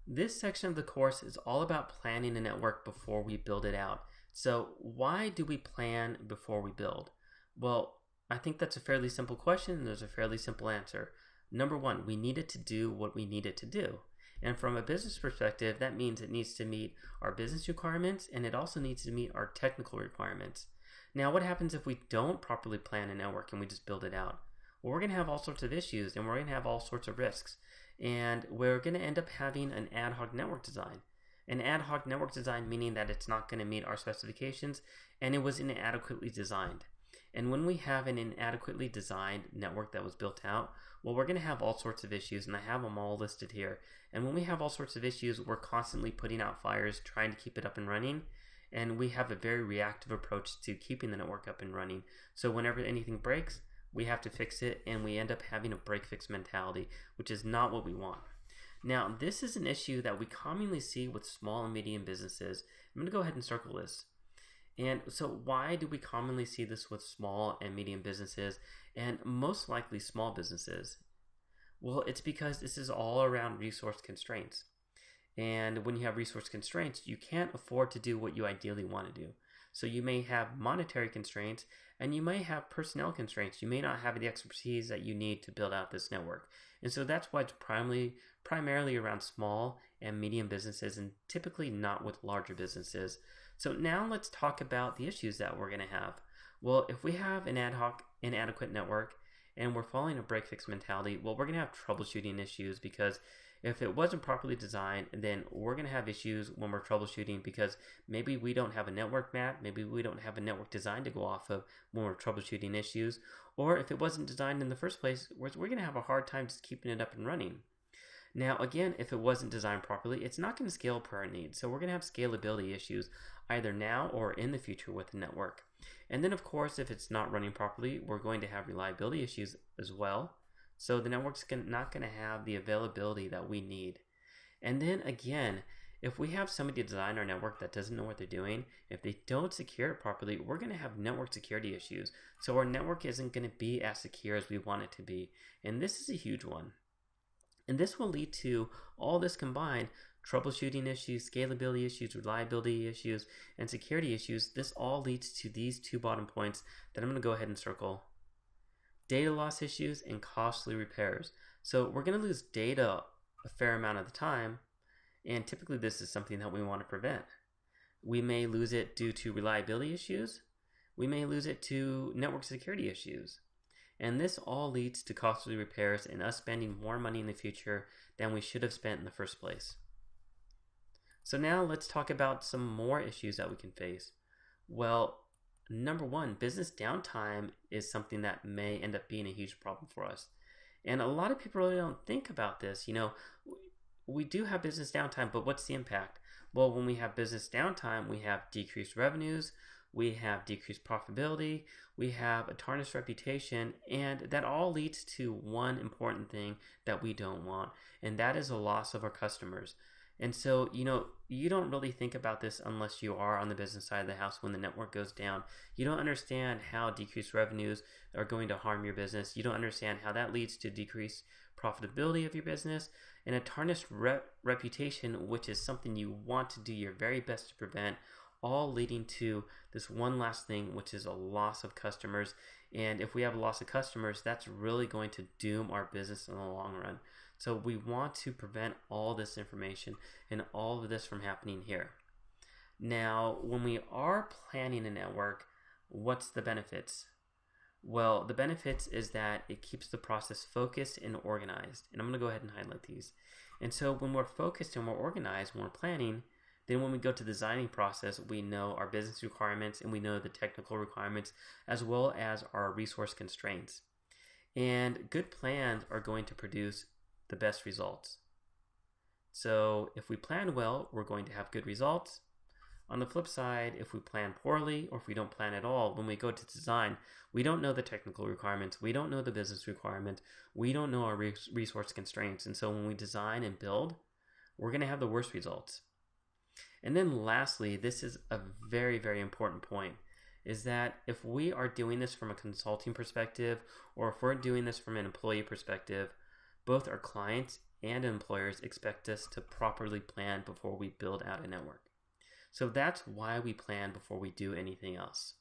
This section of the course is all about planning a network before we build it out. So why do we plan before we build? Well, I think that's a fairly simple question and there's a fairly simple answer. Number one, we need it to do what we need it to do. And from a business perspective, that means it needs to meet our business requirements and it also needs to meet our technical requirements. Now, what happens if we don't properly plan a network and we just build it out? Well, we're going to have all sorts of issues and we're going to have all sorts of risks. And we're going to end up having an ad hoc network design. An ad hoc network design meaning that it's not going to meet our specifications and it was inadequately designed. And when we have an inadequately designed network that was built out, well, we're going to have all sorts of issues, and I have them all listed here. And when we have all sorts of issues, we're constantly putting out fires, trying to keep it up and running, and we have a very reactive approach to keeping the network up and running. So whenever anything breaks, we have to fix it, and we end up having a break-fix mentality, which is not what we want. Now, this is an issue that we commonly see with small and medium businesses. I'm going to go ahead and circle this. And so why do we commonly see this with small and medium businesses and most likely small businesses? Well, it's because this is all around resource constraints. And when you have resource constraints, you can't afford to do what you ideally want to do. So you may have monetary constraints and you may have personnel constraints. You may not have the expertise that you need to build out this network. And so that's why it's primarily around small and medium businesses and typically not with larger businesses. So now let's talk about the issues that we're going to have. Well, if we have an ad hoc, inadequate network and we're following a break-fix mentality, well, we're going to have troubleshooting issues because if it wasn't properly designed, then we're going to have issues when we're troubleshooting because maybe we don't have a network map, maybe we don't have a network design to go off of when we're troubleshooting issues, or if it wasn't designed in the first place, we're going to have a hard time just keeping it up and running. Now, again, if it wasn't designed properly, it's not going to scale per our needs. So we're going to have scalability issues either now or in the future with the network. And then, of course, if it's not running properly, we're going to have reliability issues as well. So the network's not going to have the availability that we need. And then again, if we have somebody design our network that doesn't know what they're doing, if they don't secure it properly, we're going to have network security issues. So our network isn't going to be as secure as we want it to be. And this is a huge one. And this will lead to all this combined, troubleshooting issues, scalability issues, reliability issues, and security issues. This all leads to these two bottom points that I'm going to go ahead and circle. Data loss issues and costly repairs. So we're going to lose data a fair amount of the time, and typically this is something that we want to prevent. We may lose it due to reliability issues. We may lose it to network security issues. And this all leads to costly repairs and us spending more money in the future than we should have spent in the first place. So now let's talk about some more issues that we can face. Well, number one, business downtime is something that may end up being a huge problem for us. And a lot of people really don't think about this. You know, we do have business downtime, but what's the impact? Well, when we have business downtime, we have decreased revenues, we have decreased profitability, we have a tarnished reputation, and that all leads to one important thing that we don't want, and that is a loss of our customers. And so, you know, you don't really think about this unless you are on the business side of the house when the network goes down. You don't understand how decreased revenues are going to harm your business. You don't understand how that leads to decreased profitability of your business and a tarnished reputation, which is something you want to do your very best to prevent, all leading to this one last thing, which is a loss of customers. And if we have a loss of customers, that's really going to doom our business in the long run. So we want to prevent all this information and all of this from happening here. Now, when we are planning a network, what's the benefits? Well, the benefits is that it keeps the process focused and organized. And I'm going to go ahead and highlight these. And so when we're focused and we're organized, when we're planning, then when we go to the designing process, we know our business requirements and we know the technical requirements as well as our resource constraints. And good plans are going to produce the best results. So if we plan well, we're going to have good results. On the flip side, if we plan poorly or if we don't plan at all, when we go to design, we don't know the technical requirements, we don't know the business requirements, we don't know our resource constraints. And so when we design and build, we're going to have the worst results. And then lastly, this is a very, very important point, is that if we are doing this from a consulting perspective or if we're doing this from an employee perspective, both our clients and employers expect us to properly plan before we build out a network. So that's why we plan before we do anything else.